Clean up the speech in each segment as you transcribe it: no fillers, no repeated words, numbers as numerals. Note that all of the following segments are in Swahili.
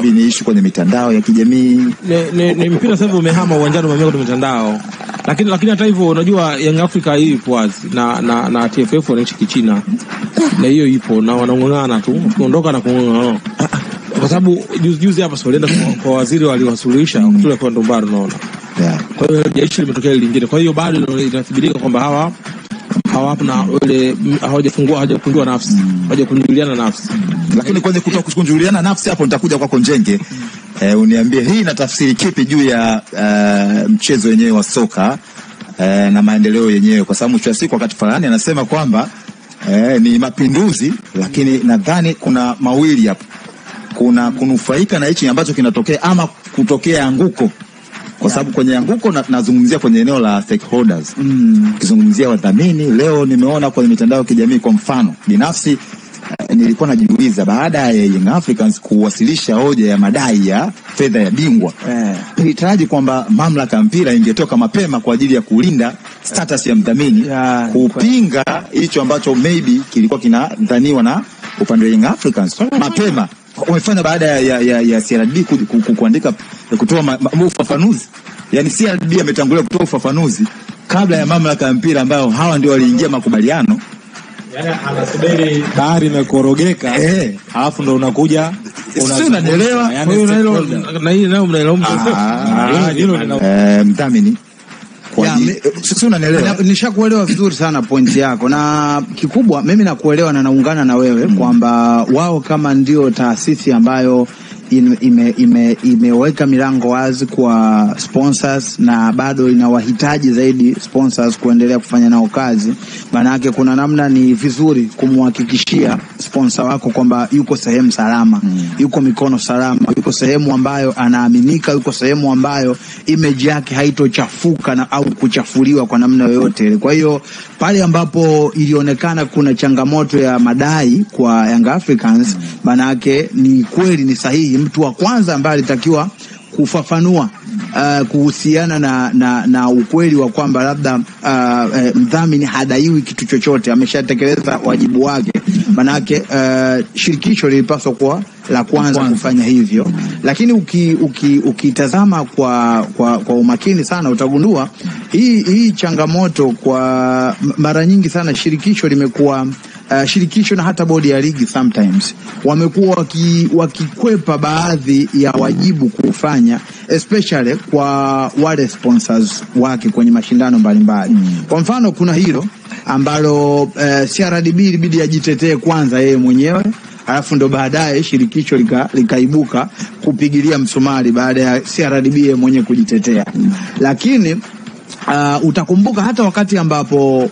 hivi ni issue kwenye mitandao ya kijamii. Ni mpira sasa hivi umehama uwanjani, umehama kwenye mitandao. Lakini hata hivyo unajua Young Africa hii ipo wazi na TFF wanaishi kichina. Na hiyo ipo na wanang'ang'ana tu kuondoka na kung'ang'ana. Kwa sababu juzi hapa walienda kwa waziri waliwasuluhisha kule kwa Ndombaro unaona. Yeah. Kwa hiyo jeshi limetokea lingine. Kwa hiyo bado inathibitika kwamba hawapo na wale hawajakunjua nafsi, hawajakunjuliana nafsi. Lakini kwenye kutokunjuliana nafsi hapo nitakuja kwako Njenge. Uniambie hii ina tafsiri kipi juu ya mchezo wenyewe wa soka na maendeleo yenyewe, kwa sababu mwisho wa siku wakati fulani anasema kwamba ni mapinduzi, lakini nadhani kuna mawili hapo. Kuna kunufaika na hichi ambacho kinatokea ama kutokea anguko. Kwa sababu kwenye anguko nazungumzia kwenye eneo la stakeholders. Kizungumzia wadhamini. Leo nimeona kwenye mitandao ya kijamii kwa mfano binafsi nilikuwa najiuliza baada ya Young Africans kuwasilisha hoja ya madai ya fedha ya bingwa. Nilitaraji kwamba mamlaka ya mpira ingetoka mapema kwa ajili ya kulinda status ya mdhamini, kupinga hicho ambacho maybe kilikuwa kinadhaniwa na upande wa Young Africans mapema. Wamefanya baada ya CRDB kuandika kutoa ufafanuzi. Yani CRDB ametangulia kutoa ufafanuzi kabla ya mamlaka ya mpira ambayo hawa ndio waliingia makubaliano. Yani anasubiri bahari imekorogeka, alafu ndo unakuja unanielewa. Yani na hii nayo mnaelaumu mdhamini. Sasa unanielewa. Nishakuelewa vizuri sana pointi yako, na kikubwa mimi nakuelewa na naungana na wewe kwamba wao kama ndio taasisi ambayo imeweka milango wazi kwa sponsors na bado inawahitaji zaidi sponsors kuendelea kufanya nao kazi. Maana yake kuna namna ni vizuri kumhakikishia sponsor wako kwamba yuko sehemu salama, yuko mikono salama, yuko sehemu ambayo anaaminika, yuko sehemu ambayo image yake haitochafuka au kuchafuliwa kwa namna yoyote. Kwa hiyo pale ambapo ilionekana kuna changamoto ya madai kwa Young Africans, maana yake ni kweli, ni sahihi. Mtu wa kwanza ambaye alitakiwa kufafanua kuhusiana na ukweli wa kwamba labda mdhamini hadaiwi kitu chochote, ameshatekeleza wajibu wake. Manake shirikisho lilipaswa kuwa la kwanza kufanya hivyo. Lakini ukitazama kwa umakini sana utagundua hii changamoto kwa mara nyingi sana shirikisho limekuwa shirikisho na hata bodi ya ligi sometimes wamekuwa wakikwepa baadhi ya wajibu kufanya, especially kwa wale sponsors wake kwenye mashindano mbalimbali. Kwa mfano kuna hilo ambalo CRDB ilibidi ajitetee kwanza yeye mwenyewe, alafu ndo baadaye shirikisho likaibuka kupigilia msumari baada ya CRDB yeye mwenyewe kujitetea. Lakini utakumbuka hata wakati ambapo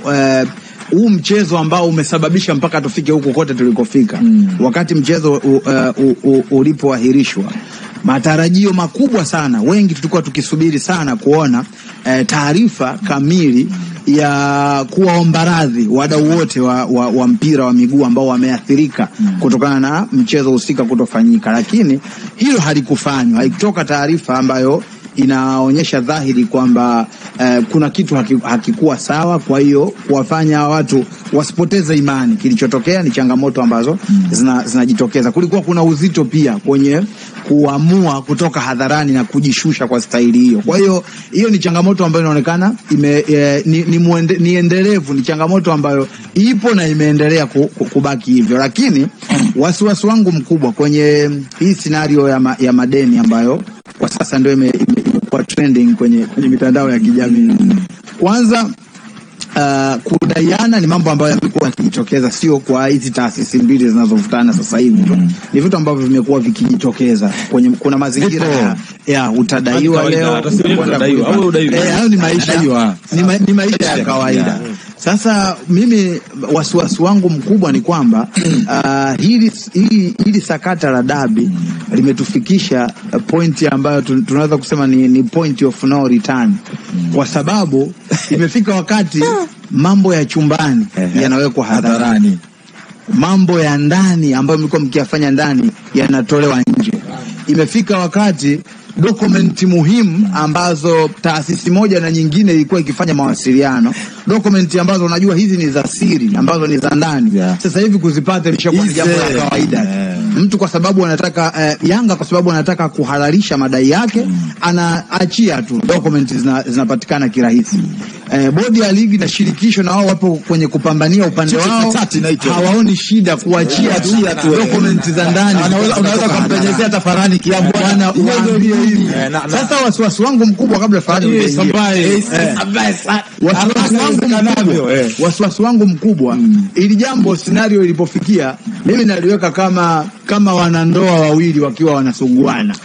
huu mchezo ambao umesababisha mpaka tufike huko kote tulikofika, wakati mchezo ulipoahirishwa, matarajio makubwa sana, wengi tulikuwa tukisubiri sana kuona taarifa kamili ya kuwaomba radhi wadau wote wa mpira wa miguu ambao wameathirika kutokana na mchezo husika kutofanyika. Lakini hilo halikufanywa, haikutoka taarifa ambayo inaonyesha dhahiri kwamba kuna kitu hakikuwa sawa. Kwa hiyo kuwafanya watu wasipoteze imani. Kilichotokea ni changamoto ambazo zinajitokeza. Kulikuwa kuna uzito pia kwenye kuamua kutoka hadharani na kujishusha kwa staili hiyo. Kwa hiyo hiyo ni changamoto ambayo inaonekana ni endelevu, ni changamoto ambayo ipo na imeendelea kubaki hivyo. Lakini wasiwasi wangu mkubwa kwenye hii scenario ya madeni ambayo kwa sasa ndio imekuwa trending kwenye mitandao ya kijamii. Kwanza kudaiana ni mambo ambayo yamekuwa yakijitokeza, sio kwa hizi taasisi mbili zinazovutana sasa hivi. Ni vitu ambavyo vimekuwa vikijitokeza kwenye kuna mazingira ya utadaiwa leo au hayo ni maisha ya kawaida. Sasa mimi wasiwasi wangu mkubwa ni kwamba hili sakata la dabi limetufikisha point ambayo tunaweza kusema ni point of no return, kwa sababu imefika wakati mambo ya chumbani yanawekwa hadharani, mambo ya ndani ambayo mlikuwa mkiyafanya ndani yanatolewa nje. Imefika wakati dokumenti muhimu ambazo taasisi moja na nyingine ilikuwa ikifanya mawasiliano document ambazo unajua hizi ni za siri ambazo ni za ndani. Sasa hivi kuzipata lishakuwa ni jambo la kawaida. Mtu kwa sababu anataka Yanga kwa sababu anataka kuhalalisha madai yake, anaachia tu document zinapatikana kirahisi. Bodi ya ligi na shirikisho na wao wapo kwenye kupambania upande wao, hawaoni shida kuachia tu document za ndani. Unaweza kumpenyezea tafarani kiambo bwana uambie hivi. Sasa wasiwasi wangu mkubwa kabla Farani wasiwasi wangu mkubwa ili jambo scenario ilipofikia, mimi naliweka kama wanandoa wawili wakiwa wanasuguana.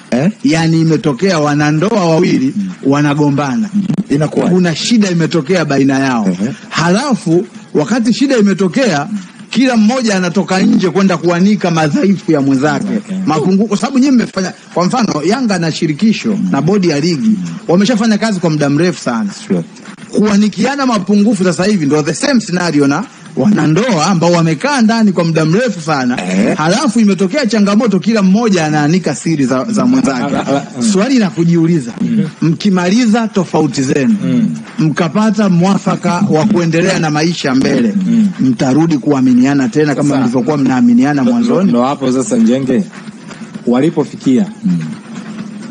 Yani imetokea wanandoa wawili wanagombana, inakuwa kuna shida imetokea baina yao. Halafu wakati shida imetokea, kila mmoja anatoka nje kwenda kuanika madhaifu ya mwenzake, mapungufu, kwa sababu nyinyi mmefanya. Kwa mfano Yanga na shirikisho na bodi ya ligi wameshafanya kazi kwa muda mrefu sana kuanikiana mapungufu. Sasa hivi ndio the same scenario na wanandoa ambao wamekaa ndani kwa muda mrefu sana. Halafu imetokea changamoto, kila mmoja anaanika siri za mwenzake. Swali la kujiuliza, mkimaliza tofauti zenu, mkapata mwafaka wa kuendelea na maisha mbele, mtarudi kuaminiana tena kama mlivyokuwa mnaaminiana mwanzoni? Ndio hapo sasa Njenge walipofikia,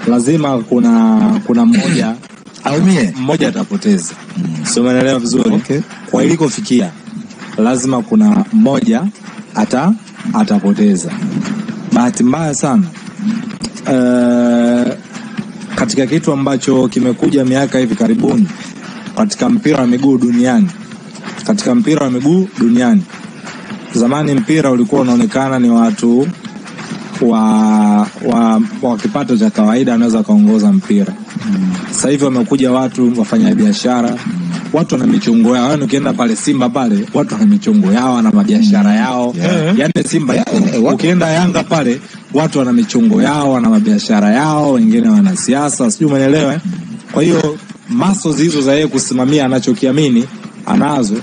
lazima kuna mmoja aumie, mmoja atapoteza. Sio, umeelewa vizuri? Kwa ilikofikia lazima kuna mmoja atapoteza. Bahati mbaya sana katika kitu ambacho kimekuja miaka hivi karibuni katika mpira wa miguu duniani, zamani mpira ulikuwa unaonekana ni watu wa kipato cha kawaida wanaweza kaongoza mpira. Sasa hivi wamekuja watu wafanya biashara, watu wana michongo yao. Yaani ukienda pale Simba pale, watu wana michongo yao na mabiashara yao. Yaani Simba ukienda Yanga pale, watu wana michongo yao na mabiashara yao, wengine wana siasa, sijui umeelewa. Kwa hiyo muscles hizo za yeye kusimamia anachokiamini anazo,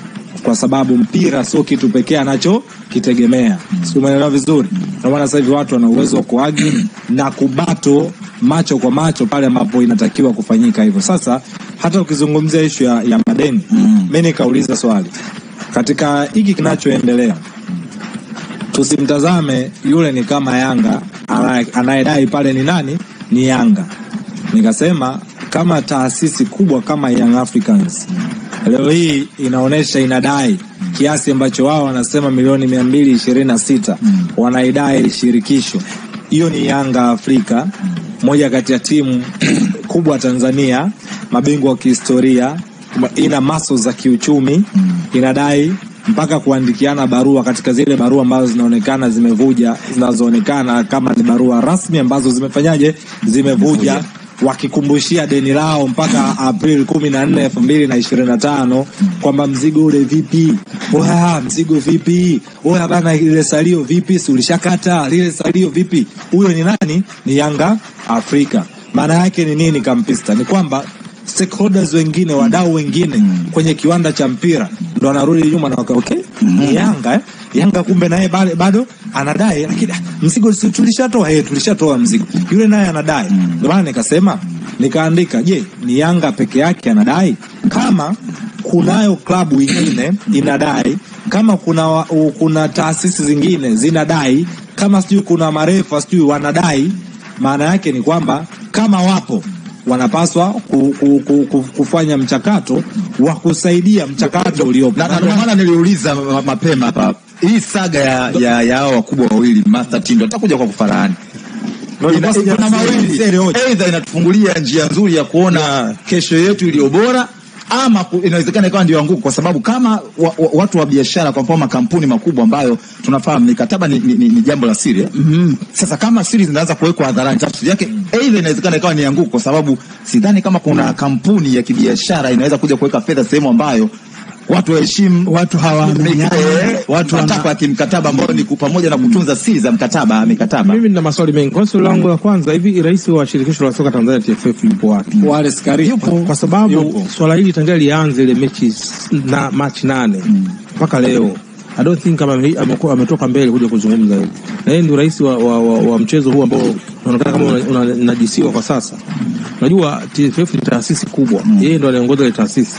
kwa sababu mpira sio kitu pekee anachokitegemea. Sio, umeelewa vizuri? Kwa maana sasa hivi watu wana uwezo wa kuagi na kubato macho kwa macho pale ambapo inatakiwa kufanyika hivyo. Sasa hata ukizungumzia issue ya madeni, mimi nikauliza swali, katika hiki kinachoendelea tusimtazame yule ni kama Yanga, anayedai pale ni nani? Ni Yanga. Nikasema kama taasisi kubwa kama Young Africans leo hii inaonesha inadai kiasi ambacho wao wanasema milioni 226 wanaidai shirikisho, hiyo ni Yanga Afrika, moja kati ya timu kubwa Tanzania, mabingwa wa kihistoria, ina muscles za kiuchumi, inadai mpaka kuandikiana barua, katika zile barua ambazo zinaonekana zimevuja, zinazoonekana kama ni barua rasmi ambazo zimevuja wakikumbushia deni lao mpaka April 14, 2025 kwamba mzigo ule vipi? Mzigo vipi? Bana ile salio vipi? Si ulishakata lile salio vipi? Huyo ni nani? Ni Yanga Afrika. Maana yake ni nini kampista? Ni kwamba stakeholders wengine, wadau wengine kwenye kiwanda cha mpira ndo anarudi nyuma na Yanga kumbe naye bado anadai, lakini mzigo tulishatoa mzigo. Yule naye anadai. Ndio maana nikasema, nikaandika, je, ni Yanga peke yake anadai? Kama kunayo klabu nyingine inadai, kama kuna taasisi zingine zinadai, kama sijui kuna marefa sijui wanadai, maana yake ni kwamba kama wapo wanapaswa kufanya mchakato wa kusaidia mchakato uliopo. Na ndio maana niliuliza mapema hapa, hii saga ya hao wakubwa wawili Master Tindo atakuja kwa kufarani. Kuna mawili, aidha inatufungulia njia nzuri ya kuona kesho yetu iliyo bora, ama inawezekana ikawa ndio anguko, kwa sababu kama watu wa biashara, kwa mfano makampuni makubwa ambayo tunafahamu mikataba ni jambo la siri. Sasa kama siri zinaanza kuwekwa hadharani, tafsiri yake aidha inawezekana ikawa ni anguko, kwa sababu sidhani kama kuna kampuni ya kibiashara inaweza kuja kuweka fedha sehemu ambayo watu waheshimu, watu hawaaminiane, watu wanataka kimkataba ambao ni pamoja na kutunza siri za mikataba. Mimi nina maswali mengi. Kwa swali langu la kwanza, hivi rais wa shirikisho la soka Tanzania TFF yupo wapi? Wale skari yupo, kwa sababu swala hili tangia lianze ile mechi na match 8 mpaka leo I don't think kama ametoka mbele kuja kuzungumza hivi. Na yeye ndio rais wa mchezo huu ambao unaonekana kama unajisiwa kwa sasa. Unajua TFF ni taasisi kubwa. Yeye ndio anaongoza ile taasisi.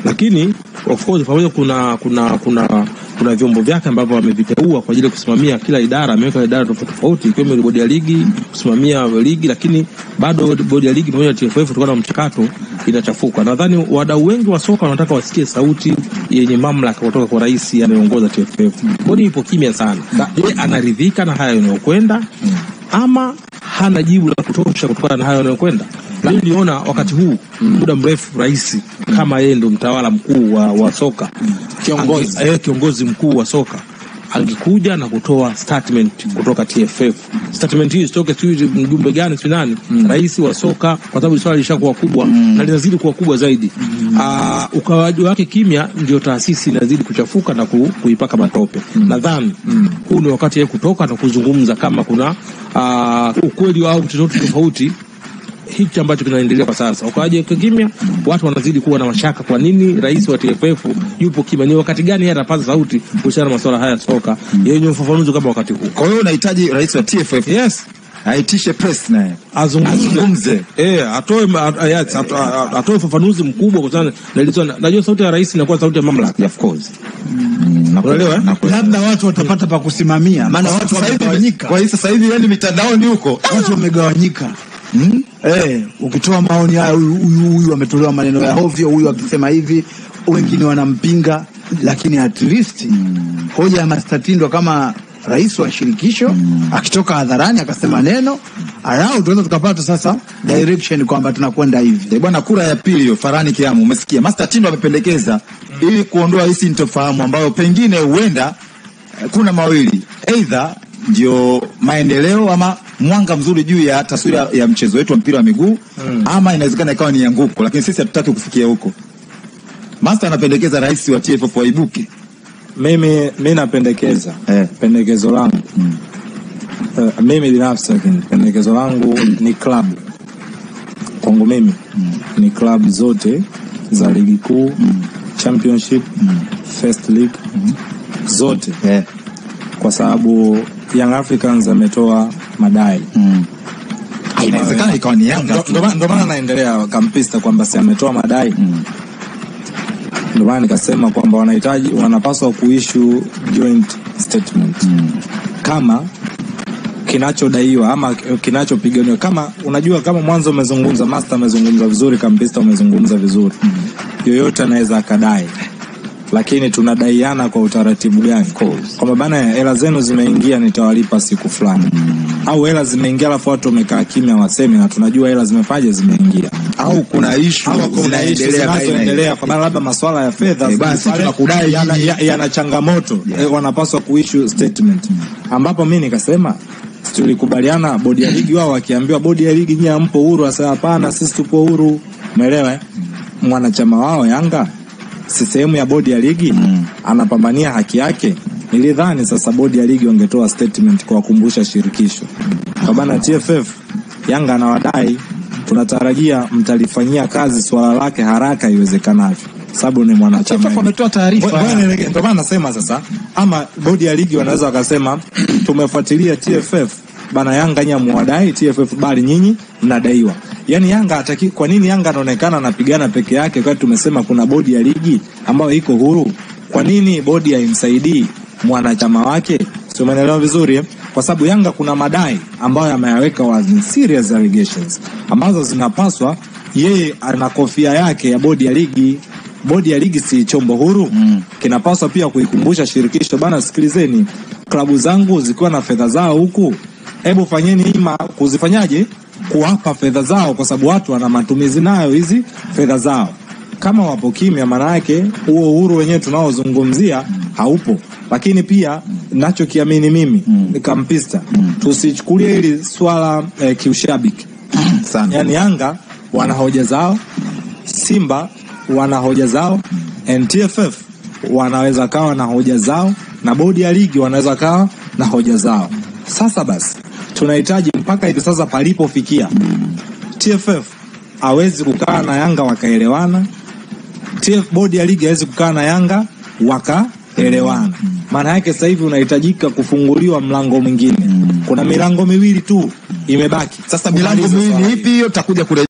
Lakini Of course pamoja kuna vyombo vyake ambavyo wameviteua kwa ajili ya kusimamia kila idara. Ameweka idara tofauti ikiwemo bodi ya ligi kusimamia ligi, lakini bado bodi ya ligi pamoja na TFF kutokana na mchakato inachafuka. Nadhani wadau wengi wa soka wanataka wasikie sauti yenye mamlaka kutoka kwa rais anayeongoza TFF. Bodi ipo kimya sana. Je, anaridhika na haya yanayokwenda ama hana jibu la kutosha kutokana na haya yanayokwenda? Mimi niona wakati huu muda mrefu rais kama yeye ndo mtawala mkuu wa soka, kiongozi mkuu wa soka, angekuja na kutoa statement kutoka TFF. Statement hii sitoke sijui mjumbe gani si nani, rais wa soka, kwa sababu swala lishakuwa kubwa na linazidi kuwa kubwa zaidi. Ukawaji wake kimya ndio taasisi inazidi kuchafuka na kuipaka matope. Nadhani huu ni wakati yeye kutoka na kuzungumza kama kuna ukweli au tofauti hichi ambacho kinaendelea kwa sasa. Ukawaje kimya, watu wanazidi kuwa na mashaka. Kwa nini rais wa TFF yupo kimya? Ni wakati gani yeye atapaza sauti kuhusiana na masuala haya soka yenye ufafanuzi kama wakati huu? Kwa hiyo unahitaji rais wa TFF aitishe press naye azungumze, atoe ufafanuzi mkubwa kuhusiana na hilo. Najua sauti ya rais inakuwa sauti ya mamlaka, of course. Unaelewa? Labda watu watapata pa kusimamia, maana watu wamegawanyika. Kwa hiyo sasa hivi yani mitandaoni huko watu wamegawanyika. Ukitoa maoni haya, huyu ametolewa maneno ya hovyo, huyu akisema hivi, wengine wanampinga, lakini at least hoja ya Mastatindwa kama rais wa shirikisho akitoka hadharani akasema neno arau, tunaweza tukapata sasa direction kwamba tunakwenda hivi. Bwana, kura ya pili hiyo Farani Kiamu, umesikia Mastatindwa amependekeza ili kuondoa hisi sintofahamu ambayo pengine huenda kuna mawili, either ndio maendeleo ama mwanga mzuri juu ya taswira ya mchezo wetu wa mpira wa miguu, ama inawezekana ikawa ni anguko, lakini sisi hatutaki kufikia huko. Master anapendekeza rais wa TFF waibuke. Mimi napendekeza pendekezo langu mimi binafsi, pendekezo langu ni club. Kwangu mimi ni club zote za ligi kuu, championship, first league zote, kwa sababu Young Africans ametoa madai. Inawezekana ikawa ni Yanga. Ndio maana naendelea kampista kwamba si ametoa madai. Ndio maana nikasema kwamba wanapaswa kuissue joint statement. Kama kinachodaiwa ama kinachopiganiwa, kama unajua, kama mwanzo umezungumza, Master amezungumza vizuri, kampista umezungumza vizuri, yoyote anaweza akadai, lakini tunadaiana kwa utaratibu gani? Kwamba bana, hela zenu zimeingia, nitawalipa siku fulani, au hela zimeingia alafu watu wamekaa kimya waseme, na tunajua hela zimeingia, au kuna issue zinazoendelea kwa maana labda masuala ya fedha tunakudai yana changamoto, wanapaswa kuissue statement. Ambapo mimi nikasema tulikubaliana bodi ya ligi, wao wakiambiwa bodi ya ligi nyinyi hampo huru, asema hapana, sisi tupo huru. Umeelewa? Mwanachama wao Yanga si sehemu ya bodi ya ligi, anapambania haki yake. Nilidhani sasa bodi ya ligi wangetoa statement kwa kukumbusha shirikisho kwa bana, TFF Yanga anawadai, tunatarajia mtalifanyia kazi swala lake haraka iwezekanavyo, sababu ni mwanachama. TFF wametoa taarifa. Ndio maana nasema sasa, ama bodi ya ligi wanaweza wakasema tumefuatilia TFF bana, Yanga nyinyi mwadai, TFF bali nyinyi mnadaiwa. Yani Yanga hataki. Kwa nini Yanga anaonekana anapigana peke yake wakati tumesema kuna bodi ya ligi ambayo iko huru? Kwa nini bodi haimsaidii mwanachama wake? Sio, umeelewa vizuri? Kwa sababu Yanga kuna madai ambayo ameyaweka wazi, serious allegations ambazo zinapaswa, yeye ana kofia yake ya bodi ya ligi. Bodi ya ligi si chombo huru, kinapaswa pia kuikumbusha shirikisho bana, sikilizeni, klabu zangu zikiwa na fedha zao huku, hebu fanyeni ima kuzifanyaje, kuwapa fedha zao, kwa sababu watu wana matumizi nayo hizi fedha zao. Kama wapo kimya, maana yake huo uhuru wenyewe tunaozungumzia haupo. Lakini pia ninachokiamini mimi ni kampista, tusichukulie hili swala kiushabiki sana. Yani Yanga wana hoja zao, Simba wana hoja zao, NTFF wanaweza kawa na hoja zao, na bodi ya ligi wanaweza kawa na hoja zao. Sasa basi tunahitaji mpaka hivi sasa palipofikia, TFF hawezi kukaa na Yanga wakaelewana, bodi ya ligi hawezi kukaa na Yanga wakaelewana. Maana yake sasa hivi unahitajika kufunguliwa mlango mwingine. Kuna milango miwili tu imebaki. Sasa milango miwili ipi hiyo? Takuja